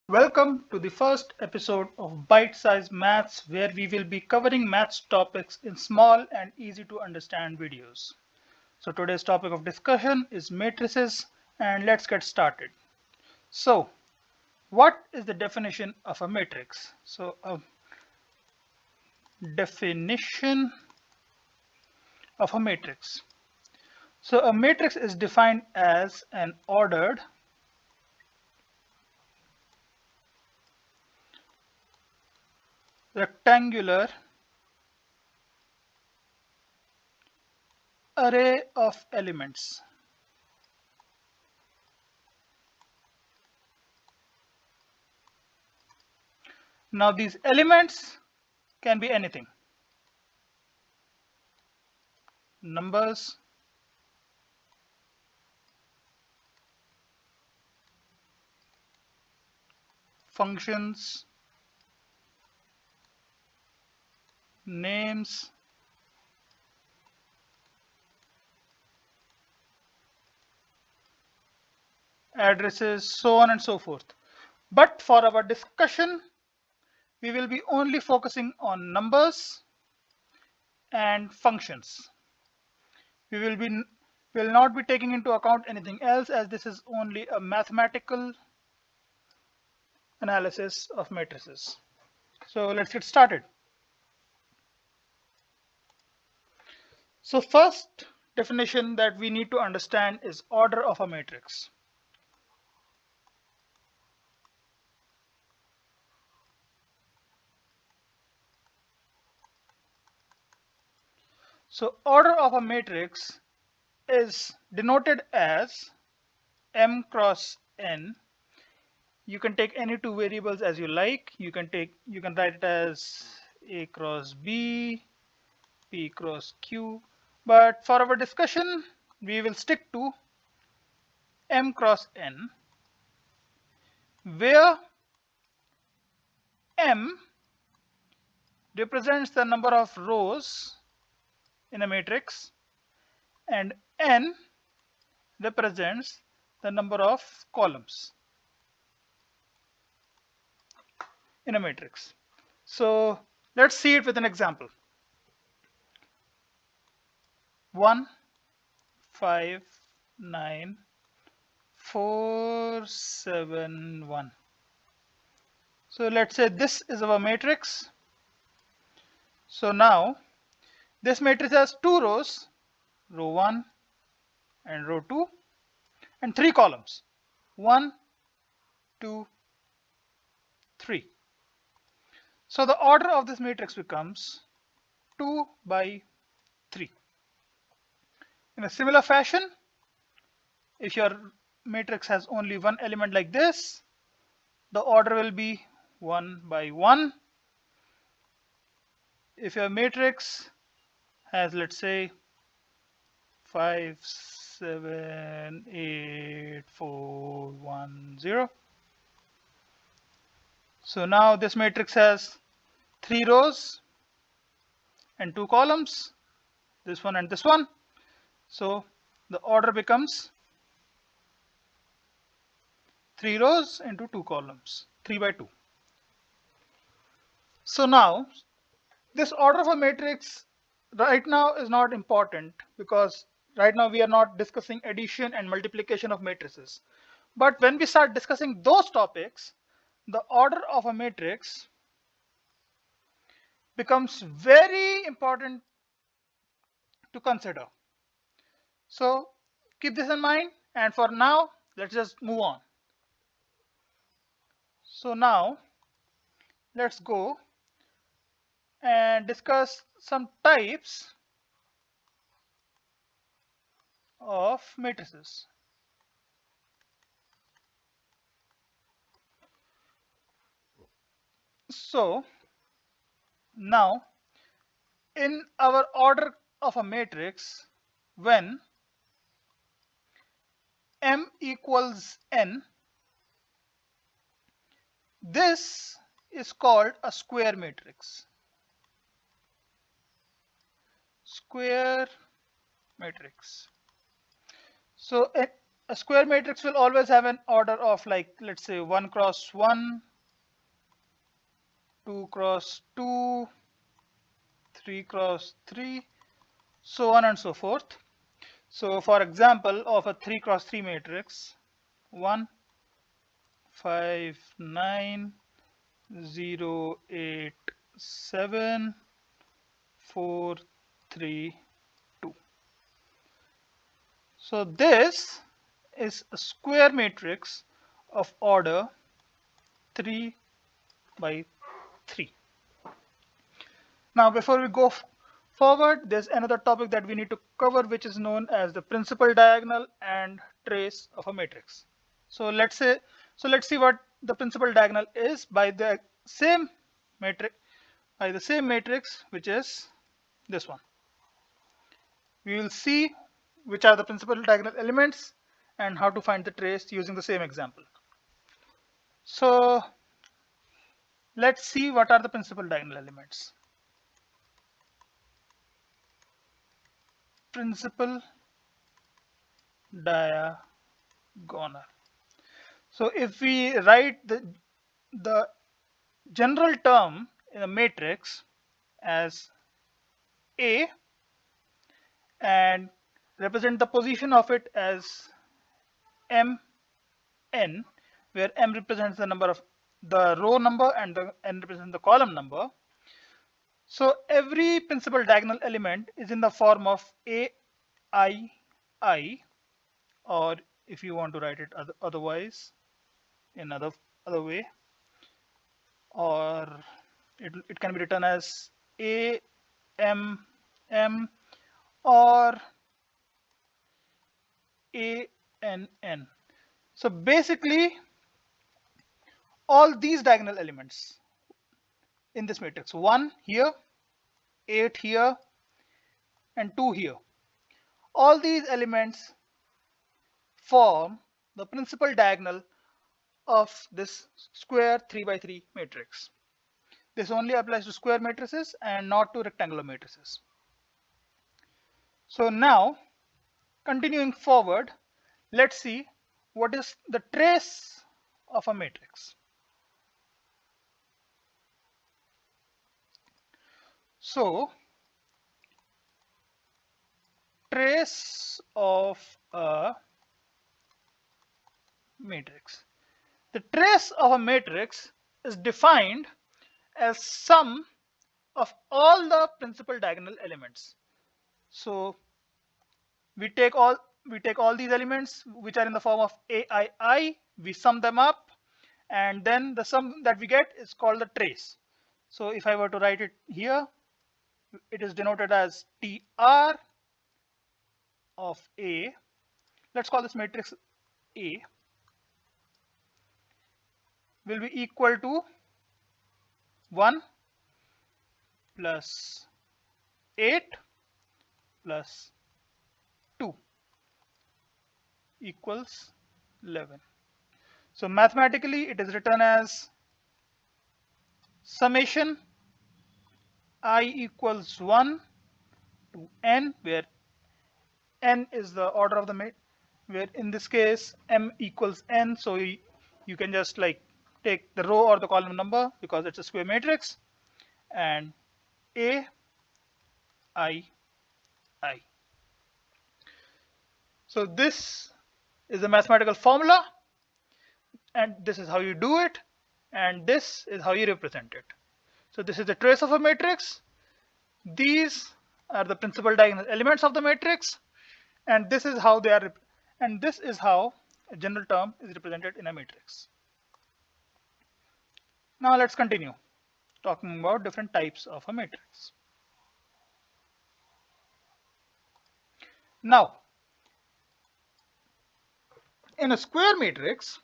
Welcome to the first episode of Bite Size Maths, where we will be covering maths topics in small and easy to understand videos. So today's topic of discussion is matrices, and let's get started. So, what is the definition of a matrix? So, a definition of a matrix. So, a matrix is defined as an ordered rectangular array of elements. Now, these elements can be anything: numbers, functions, names, addresses, so on and so forth. But for our discussion, we will be only focusing on numbers and functions. We will not be taking into account anything else, as this is only a mathematical analysis of matrices. So let's get started. So first definition that we need to understand is order of a matrix. So order of a matrix is denoted as m cross n. You can take any two variables as you like. You can write it as a cross b, p cross q, but for our discussion we will stick to m cross n, where m represents the number of rows in a matrix and n represents the number of columns in a matrix. So let's see it with an example. 1, 5, 9, 4, 7, 1. So let's say this is our matrix. So now this matrix has two rows, row 1 and row 2, and three columns, 1, 2, 3. So the order of this matrix becomes 2 by 3. In a similar fashion, if your matrix has only one element like this, the order will be 1 by 1. If your matrix has, let's say, 5, 7, 8, 4, 1, 0. So now this matrix has 3 rows and 2 columns, this one and this one. So the order becomes 3 rows into 2 columns, 3 by 2. So now this order of a matrix right now is not important, because right now we are not discussing addition and multiplication of matrices. But when we start discussing those topics, the order of a matrix becomes very important to consider. So keep this in mind, and for now let's just move on. So now let's go and discuss some types of matrices. So now in our order of a matrix, when m equals n, this is called a square matrix. Square matrix. So a square matrix will always have an order of, like, let's say 1 cross 1, 2 cross 2, 3 cross 3, so on and so forth. So for example, of a 3 cross 3 matrix, 1, 5, 9, 0, 8, 7, 4, 3, 2. So this is a square matrix of order 3 by 3. Now before we go forward, there's another topic that we need to cover, which is known as the principal diagonal and trace of a matrix. So let's see what the principal diagonal is by the same matrix, which is this one. We will see which are the principal diagonal elements and how to find the trace using the same example. So let's see what are the principal diagonal elements. Principal diagonal. So if we write the general term in a matrix as A and represent the position of it as mn, where m represents the number of the row number and the n represents the column number. So every principal diagonal element is in the form of aii, or if you want to write it otherwise in other way, or it can be written as a m m or a n n. So basically all these diagonal elements in this matrix, 1 here, 8 here, and 2 here, all these elements form the principal diagonal of this square 3 by 3 matrix. This only applies to square matrices and not to rectangular matrices. So now, continuing forward, let's see what is the trace of a matrix. So, trace of a matrix. The trace of a matrix is defined as sum of all the principal diagonal elements. So we take all these elements which are in the form of aii, we sum them up, and then the sum that we get is called the trace. So if I were to write it here, it is denoted as tr of A. Let's call this matrix A, will be equal to 1 plus 8 plus 2 equals 11. So mathematically it is written as summation I equals 1 to n, where n is the order of the matrix, where in this case m equals n, so you can just like take the row or the column number because it's a square matrix, and a I. So this is a mathematical formula, and this is how you do it, and this is how you represent it. So this is the trace of a matrix. These are the principal diagonal elements of the matrix, and this is how they are, and this is how a general term is represented in a matrix. Now let's continue talking about different types of a matrix. Now, in a square matrix,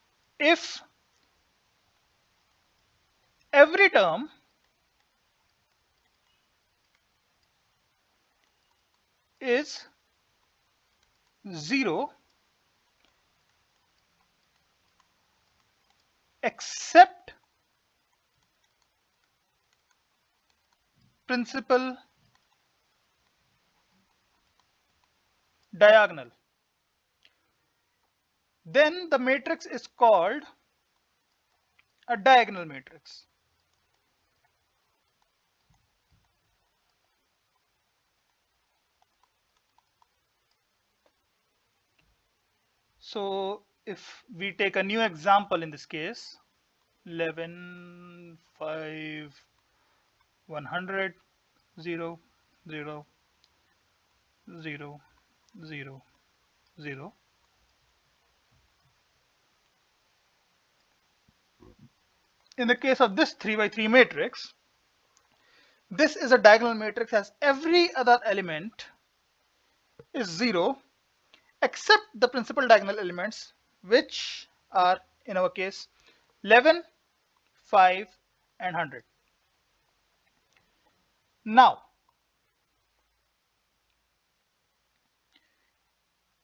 if every term is 0, except principal diagonal, then the matrix is called a diagonal matrix. So if we take a new example in this case, 11, 5, 100, 0, 0, 0, 0, 0. In the case of this 3 by 3 matrix, this is a diagonal matrix as every other element is 0 except the principal diagonal elements, which are in our case 11, 5 and 100. Now,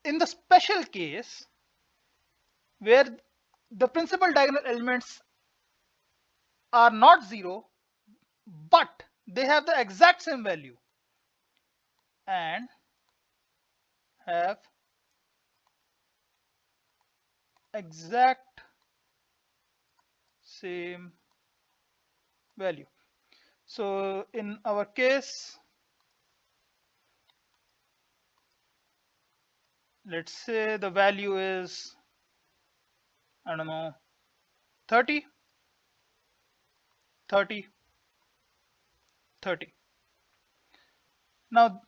in the special case where the principal diagonal elements are not 0 but they have the exact same value and have exact same value. So in our case, let's say the value is, I don't know, 30, 30, 30. Now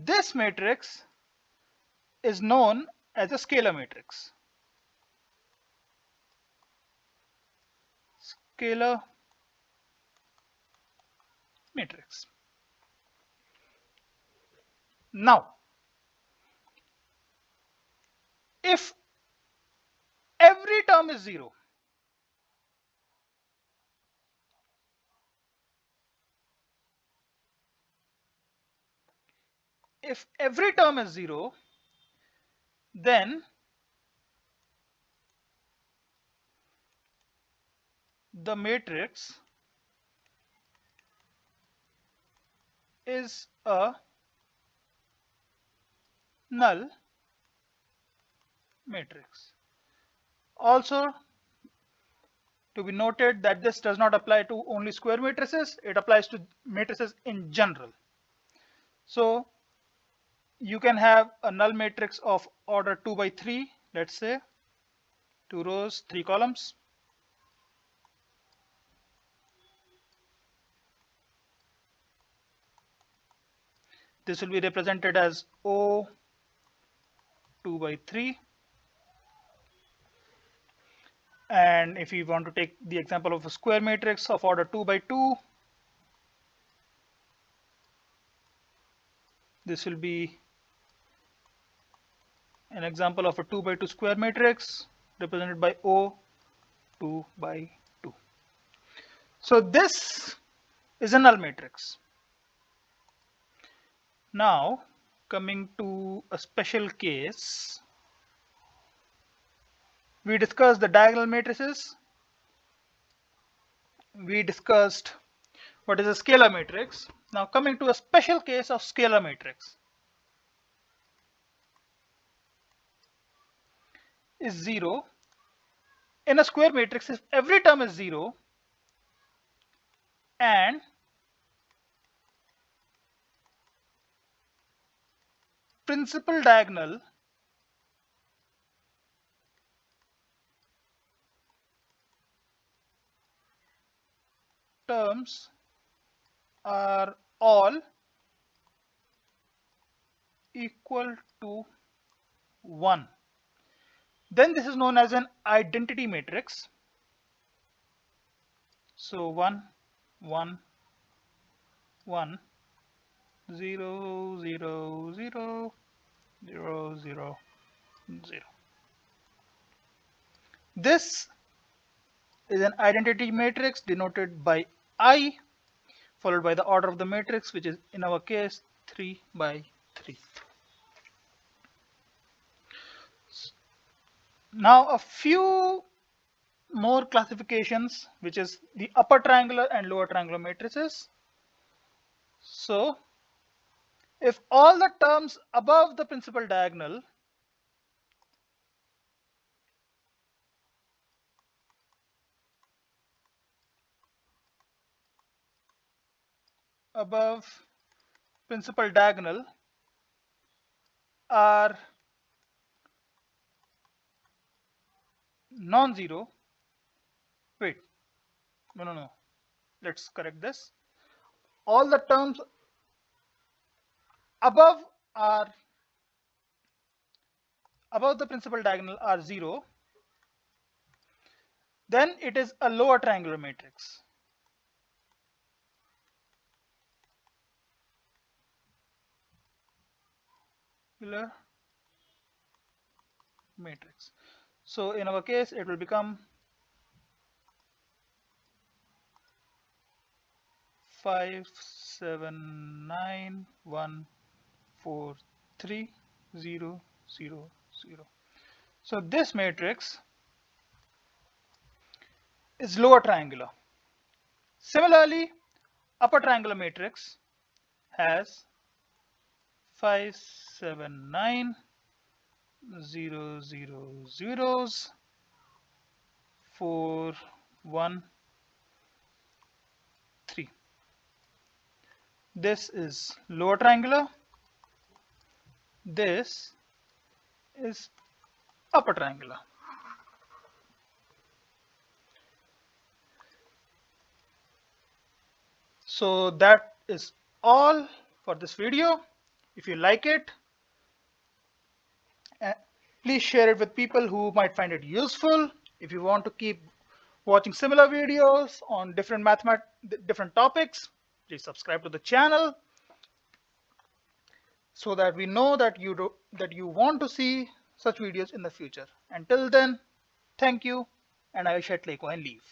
this matrix is known as a scalar matrix. Scalar matrix. Now, if every term is 0, then the matrix is a null matrix. Also, to be noted that this does not apply to only square matrices, it applies to matrices in general. So you can have a null matrix of order 2 by 3, let's say 2 rows, 3 columns. This will be represented as O 2 by 3. And if you want to take the example of a square matrix of order 2 by 2, this will be an example of a 2 by 2 square matrix represented by O 2 by 2. So this is a null matrix. Now coming to a special case, we discussed the diagonal matrices. We discussed what is a scalar matrix. Now coming to a special case of scalar matrix is 0. In a square matrix, if every term is 0 and principal diagonal terms are all equal to 1, then this is known as an identity matrix. So 1, 1, 1, 0, 0, 0, 0, 0, 0. This is an identity matrix denoted by I followed by the order of the matrix, which is in our case 3 by 3. Now a few more classifications, which is the upper triangular and lower triangular matrices. So if all the terms above the principal diagonal above principal diagonal are non-zero, wait, no, let's correct this. All the terms above are above the principal diagonal are 0, then it is a lower triangular matrix. Matrix. So in our case, it will become 579143000. So this matrix is lower triangular. Similarly, upper triangular matrix has 579000413. This is lower triangular. This is upper triangular. So that is all for this video. If you like it, please share it with people who might find it useful. If you want to keep watching similar videos on different topics, please subscribe to the channel so that we know that you want to see such videos in the future. Until then, thank you, and I shall take and leave.